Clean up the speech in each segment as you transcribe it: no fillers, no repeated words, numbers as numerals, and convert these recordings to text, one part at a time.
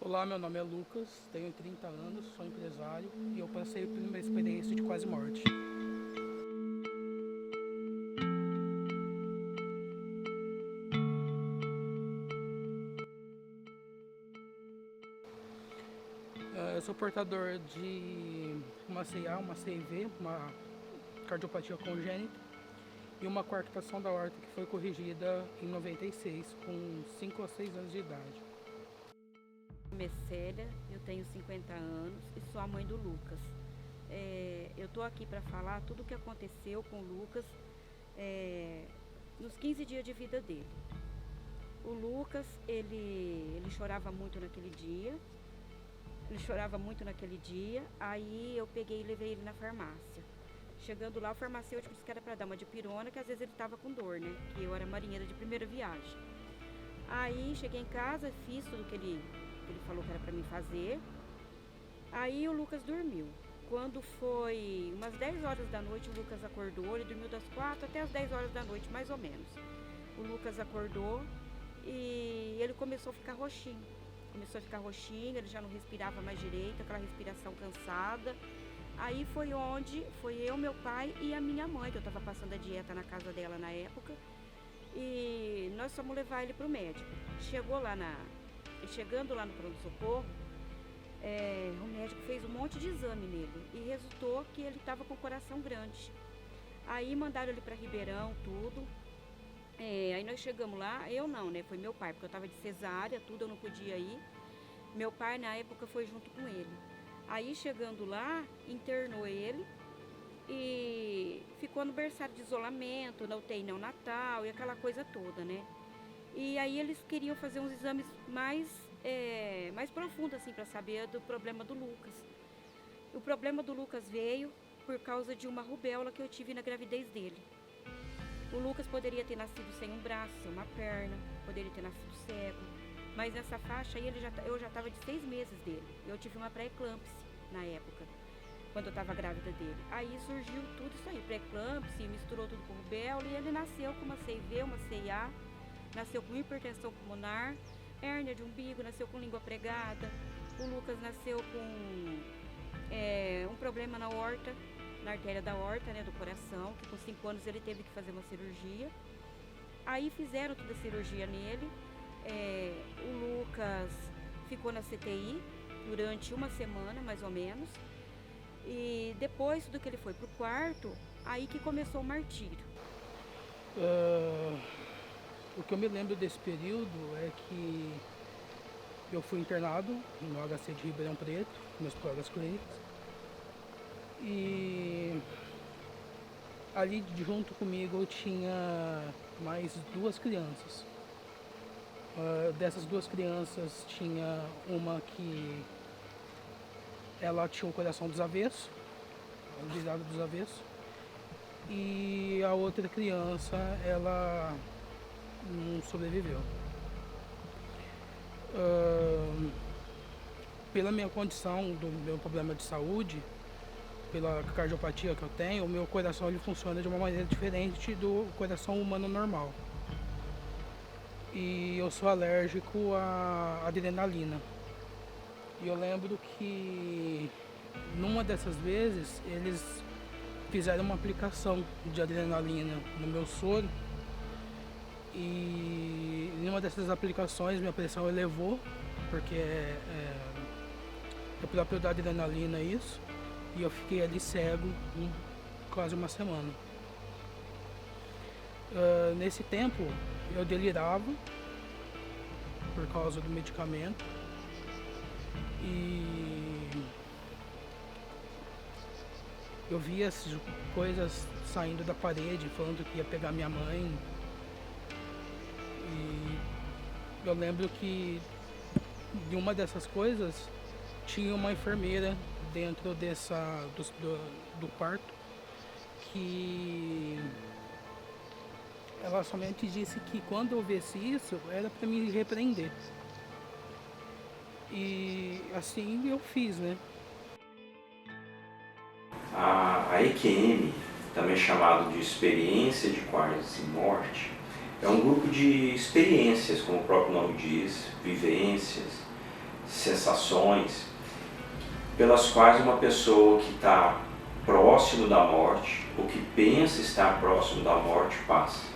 Olá, meu nome é Lucas, tenho 30 anos, sou empresário e eu passei por uma experiência de quase morte. Eu sou portador de uma CA, uma CIV, uma cardiopatia congênita e uma coartação da aorta que foi corrigida em 96, com 5 ou 6 anos de idade. Meu nome é Célia, eu tenho 50 anos e sou a mãe do Lucas. Eu estou aqui para falar tudo o que aconteceu com o Lucas nos 15 dias de vida dele. O Lucas, ele chorava muito naquele dia. Aí eu peguei e levei ele na farmácia. Chegando lá, o farmacêutico disse que era para dar uma dipirona, que às vezes ele estava com dor, né? Que eu era marinheira de primeira viagem. Aí cheguei em casa, fiz tudo que ele falou que era para mim fazer. Aí o Lucas dormiu. Quando foi umas 10 horas da noite, o Lucas acordou. Ele dormiu das 4 até as 10 horas da noite, mais ou menos. O Lucas acordou e ele começou a ficar roxinho. Ele já não respirava mais direito, aquela respiração cansada. Aí foi eu, meu pai e a minha mãe, que eu estava passando a dieta na casa dela na época. E nós fomos levar ele para o médico. Chegando lá no pronto-socorro, o médico fez um monte de exame nele e resultou que ele estava com o coração grande. Aí mandaram ele para Ribeirão, tudo. Aí nós chegamos lá, eu não, né? Foi meu pai, porque eu estava de cesárea, tudo, eu não podia ir. Meu pai, na época, foi junto com ele. Aí chegando lá, internou ele e ficou no berçário de isolamento, na UTI neonatal e aquela coisa toda, né? E aí eles queriam fazer uns exames mais profundos, assim, para saber do problema do Lucas. O problema do Lucas veio por causa de uma rubéola que eu tive na gravidez dele. O Lucas poderia ter nascido sem um braço, sem uma perna, poderia ter nascido cego, mas nessa faixa aí eu já estava de 6 meses dele. Eu tive uma pré-eclâmpsia na época, quando eu estava grávida dele. Aí surgiu tudo isso aí, pré-eclâmpsia, misturou tudo com rubéola e ele nasceu com uma CIV, uma CIA, nasceu com hipertensão pulmonar, hérnia de umbigo, nasceu com língua pregada. O Lucas nasceu com um problema na aorta, na artéria da aorta, né, do coração, que com 5 anos ele teve que fazer uma cirurgia. Aí fizeram toda a cirurgia nele. O Lucas ficou na CTI durante uma semana, mais ou menos. E depois do que ele foi pro quarto, aí que começou o martírio. O que eu me lembro desse período é que eu fui internado no HC de Ribeirão Preto, meus colegas clínicos. E ali junto comigo eu tinha mais 2 crianças. Dessas 2 crianças tinha uma que ela tinha o coração dos avessos, virado dos avessos, e a outra criança ela não sobreviveu. Pela minha condição, do meu problema de saúde, pela cardiopatia que eu tenho, o meu coração ele funciona de uma maneira diferente do coração humano normal. E eu sou alérgico à adrenalina. E eu lembro que numa dessas vezes eles fizeram uma aplicação de adrenalina no meu soro. E em uma dessas aplicações minha pressão elevou, porque é próprio da adrenalina isso. E eu fiquei ali cego quase uma semana. Nesse tempo eu delirava por causa do medicamento e eu via essas coisas saindo da parede falando que ia pegar minha mãe. E eu lembro que de uma dessas coisas tinha uma enfermeira dentro do quarto que ela somente disse que quando eu visse isso era para me repreender. E assim eu fiz, né? A EQM, também chamado de experiência de quase morte, é um grupo de experiências, como o próprio nome diz, vivências, sensações pelas quais uma pessoa que está próximo da morte, ou que pensa estar próximo da morte, passa.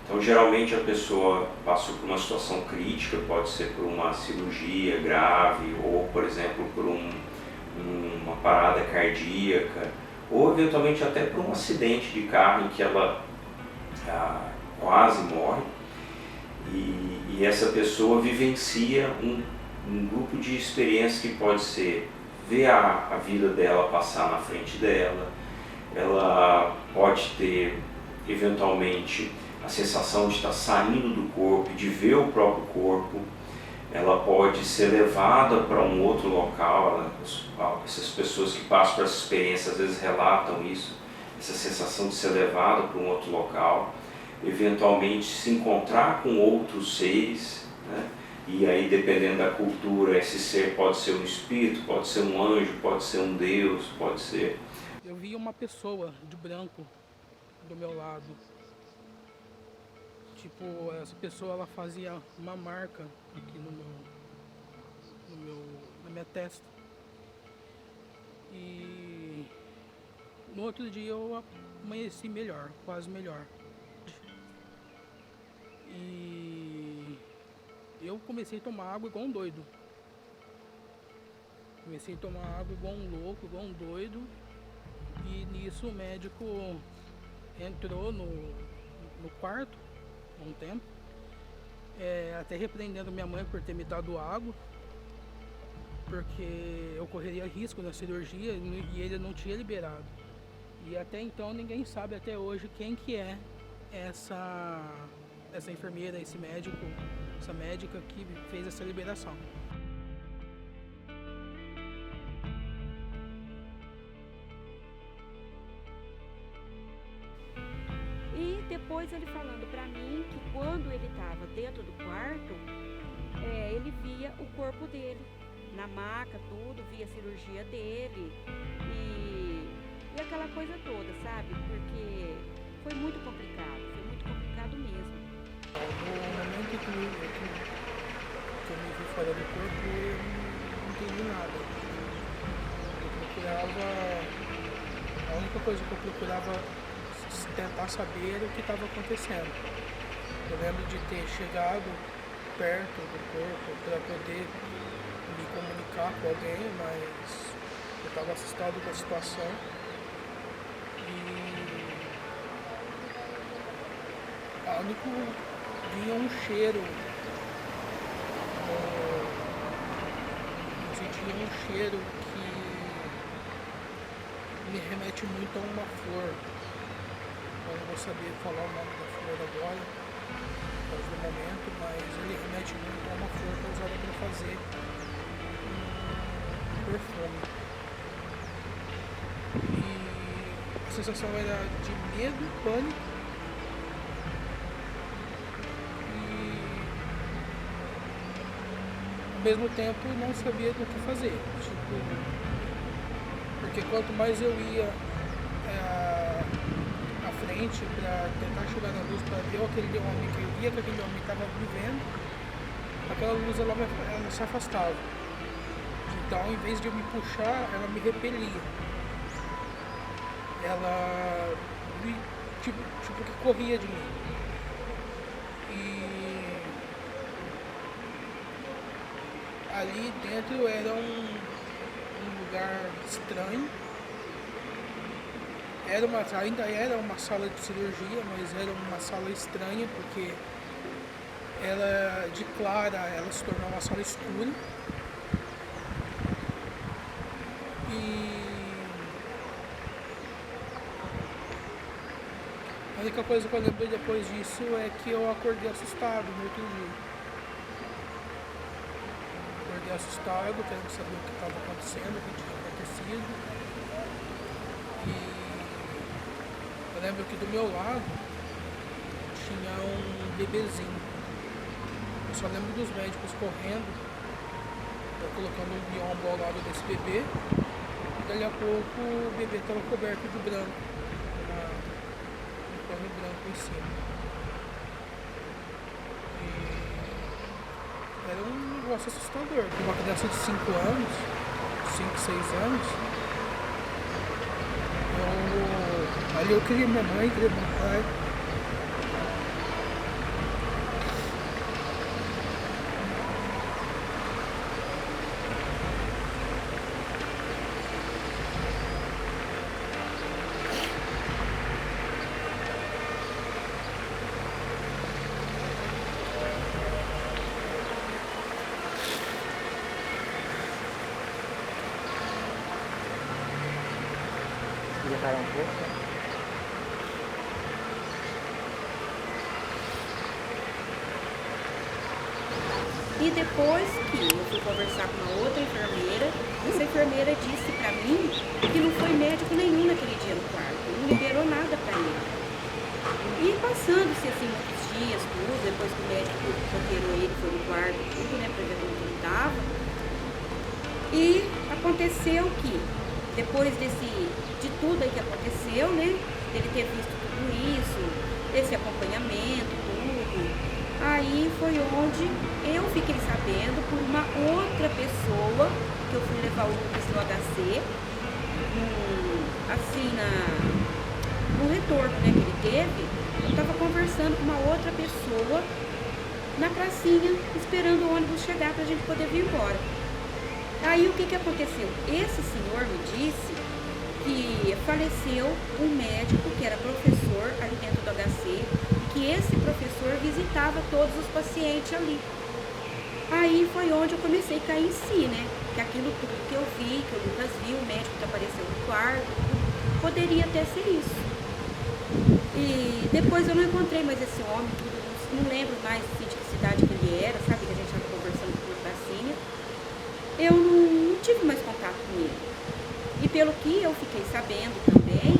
Então, geralmente a pessoa passou por uma situação crítica, pode ser por uma cirurgia grave, ou, por exemplo, por uma parada cardíaca, ou eventualmente até por um acidente de carro em que ela quase morre, e essa pessoa vivencia um grupo de experiências que pode ser ver a vida dela passar na frente dela, ela pode ter eventualmente a sensação de estar saindo do corpo, de ver o próprio corpo, ela pode ser levada para um outro local, essas pessoas que passam por essa experiência às vezes relatam isso, essa sensação de ser levada para um outro local, eventualmente se encontrar com outros seres, né? E aí, dependendo da cultura, esse ser pode ser um espírito, pode ser um anjo, pode ser um Deus, pode ser... Eu vi uma pessoa de branco do meu lado. Tipo, essa pessoa ela fazia uma marca aqui na minha testa. E no outro dia eu amanheci melhor, quase melhor. E eu comecei a tomar água igual um doido. Comecei a tomar água igual um louco, igual um doido. E nisso o médico entrou no quarto há um tempo, até repreendendo minha mãe por ter me dado água, porque eu correria risco na cirurgia e ele não tinha liberado. E até então ninguém sabe até hoje quem que é essa enfermeira, esse médico, essa médica que fez essa liberação. E depois ele falando pra mim que quando ele estava dentro do quarto, ele via o corpo dele, na maca, tudo, via a cirurgia dele e aquela coisa toda, sabe? Porque foi muito complicado mesmo. No momento que eu me vi fora do corpo, eu não entendi nada. A única coisa que eu procurava tentar saber o que estava acontecendo. Eu lembro de ter chegado perto do corpo para poder me comunicar com alguém, mas eu estava assustado com a situação. E a único vinha um cheiro, eu sentia um cheiro que me remete muito a uma flor. Eu não vou saber falar o nome da flor agora, por causa do momento, mas ele remete muito a uma flor que é usada para fazer um perfume. E a sensação era de medo, pânico, e ao mesmo tempo não sabia do que fazer. Porque quanto mais eu ia frente para tentar chegar na luz, para ver aquele homem que eu via que aquele homem estava vivendo, aquela luz ela se afastava. Então, em vez de eu me puxar, ela me repelia. Ela tipo que corria de mim. E ali dentro era um lugar estranho. Ainda era uma sala de cirurgia, mas era uma sala estranha, porque ela de clara ela se tornou uma sala escura. E a única coisa que eu lembrei depois disso é que eu acordei assustado no outro dia. Acordei assustado, querendo saber o que estava acontecendo, o que tinha acontecido. Eu lembro que do meu lado tinha um bebezinho. Eu só lembro dos médicos correndo, colocando um biombo ao lado desse bebê. E dali a pouco o bebê estava coberto de branco, um pano branco em cima. Era um negócio assustador. Uma criança de 5 anos, 5, 6 anos, ali eu queria minha mãe, queria meu pai. Queria parar um pouco. E depois que eu fui conversar com uma outra enfermeira, essa enfermeira disse pra mim que não foi médico nenhum naquele dia no quarto, não liberou nada pra ele. E passando-se assim muitos dias, tudo, depois que o médico operou ele, foi no quarto, tudo, né, pra ver como ele tava. E aconteceu que, depois de tudo aí que aconteceu, né, dele ter visto tudo isso, esse acompanhamento, tudo, aí foi onde eu fiquei sabendo por uma outra pessoa, que eu fui levar o Lucas no HC, no retorno, né, que ele teve, eu estava conversando com uma outra pessoa na pracinha, esperando o ônibus chegar para a gente poder vir embora. Aí o que aconteceu? Esse senhor me disse que faleceu um médico que era professor ali dentro do HC, que esse professor visitava todos os pacientes ali. Aí foi onde eu comecei a cair em si, né? Que aquilo tudo que eu vi, que o Lucas viu, o médico que apareceu no quarto, poderia até ser isso. E depois eu não encontrei mais esse homem, não lembro mais assim, de que cidade que ele era, sabe? Que a gente estava conversando por pracinha. Eu não tive mais contato com ele. E pelo que eu fiquei sabendo também,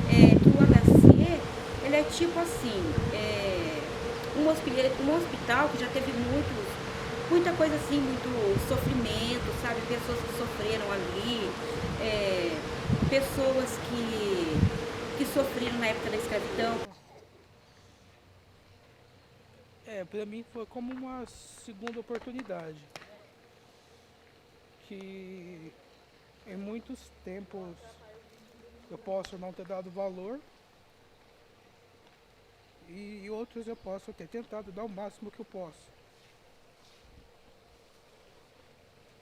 que o HC, ele é tipo assim, um hospital que já teve muita coisa assim, muito sofrimento, sabe? Pessoas que sofreram ali, pessoas que sofreram na época da escravidão. Pra mim foi como uma segunda oportunidade. Que em muitos tempos eu posso não ter dado valor e outros eu posso ter tentado dar o máximo que eu posso.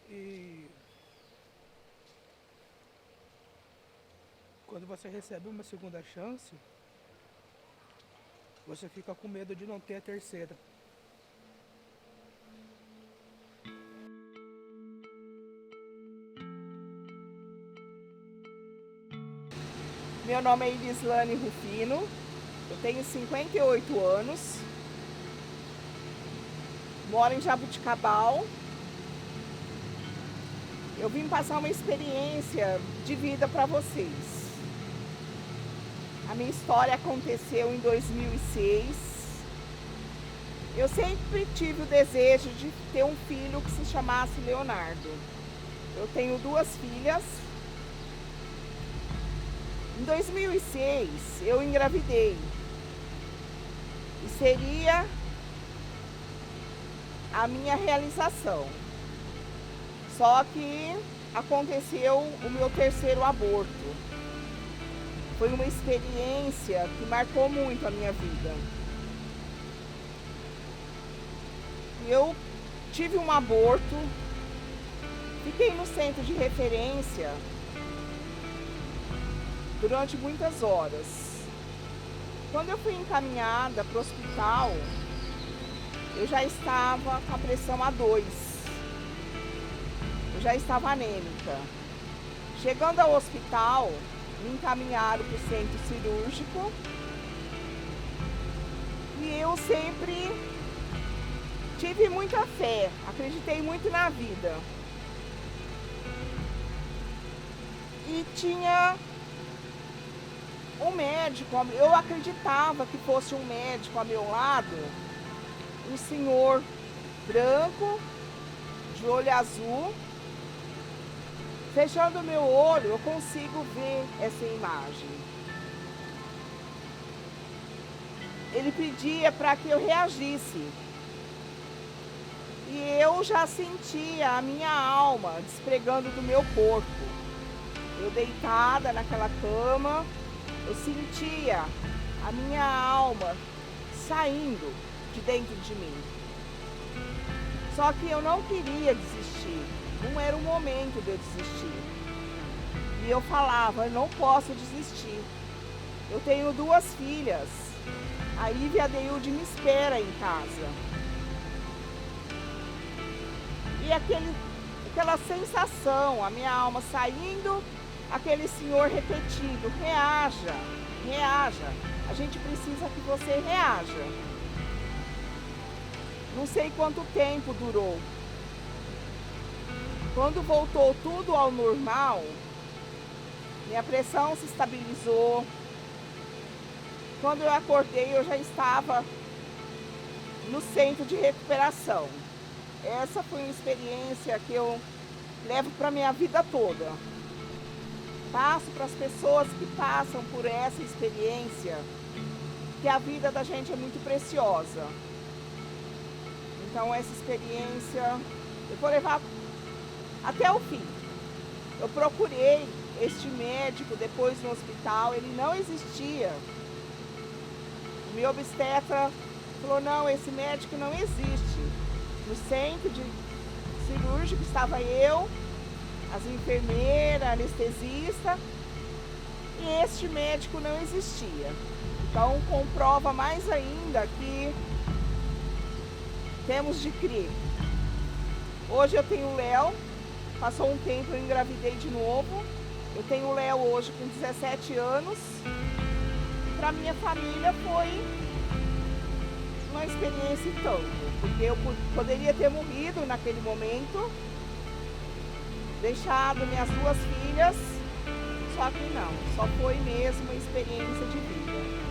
E quando você recebe uma segunda chance, você fica com medo de não ter a terceira. Meu nome é Ilislane Rufino, eu tenho 58 anos, moro em Jabuticabal. Eu vim passar uma experiência de vida para vocês. A minha história aconteceu em 2006. Eu sempre tive o desejo de ter um filho que se chamasse Leonardo. Eu tenho 2 filhas. Em 2006, eu engravidei. E seria a minha realização. Só que aconteceu o meu 3º aborto. Foi uma experiência que marcou muito a minha vida. Eu tive um aborto, fiquei no centro de referência durante muitas horas. Quando eu fui encaminhada para o hospital, eu já estava com a pressão a 2. Eu já estava anêmica. Chegando ao hospital, me encaminharam para o centro cirúrgico. E eu sempre tive muita fé, acreditei muito na vida. E tinha um médico, eu acreditava que fosse um médico ao meu lado, um senhor branco, de olho azul. Fechando o meu olho, eu consigo ver essa imagem. Ele pedia para que eu reagisse. E eu já sentia a minha alma despregando do meu corpo. Eu deitada naquela cama, eu sentia a minha alma saindo de dentro de mim. Só que eu não queria desistir, não era o momento de eu desistir. E eu falava, eu não posso desistir. Eu tenho 2 filhas, a Ive e a Deilde me espera em casa. E aquela sensação, a minha alma saindo, aquele senhor repetindo, reaja, reaja. A gente precisa que você reaja. Não sei quanto tempo durou. Quando voltou tudo ao normal, minha pressão se estabilizou. Quando eu acordei, eu já estava no centro de recuperação. Essa foi uma experiência que eu levo para a minha vida toda. Passo para as pessoas que passam por essa experiência, que a vida da gente é muito preciosa. Então essa experiência eu vou levar até o fim. Eu procurei este médico depois no hospital, ele não existia. O meu obstetra falou, não, esse médico não existe. No centro de cirúrgico estava eu, as enfermeiras, anestesista, e este médico não existia. Então comprova mais ainda que temos de crer. Hoje eu tenho o Léo, passou um tempo, eu engravidei de novo. Eu tenho o Léo hoje com 17 anos. Para minha família foi uma experiência em tanto, porque eu poderia ter morrido naquele momento, deixado minhas 2 filhas, só que não, só foi mesmo uma experiência de vida.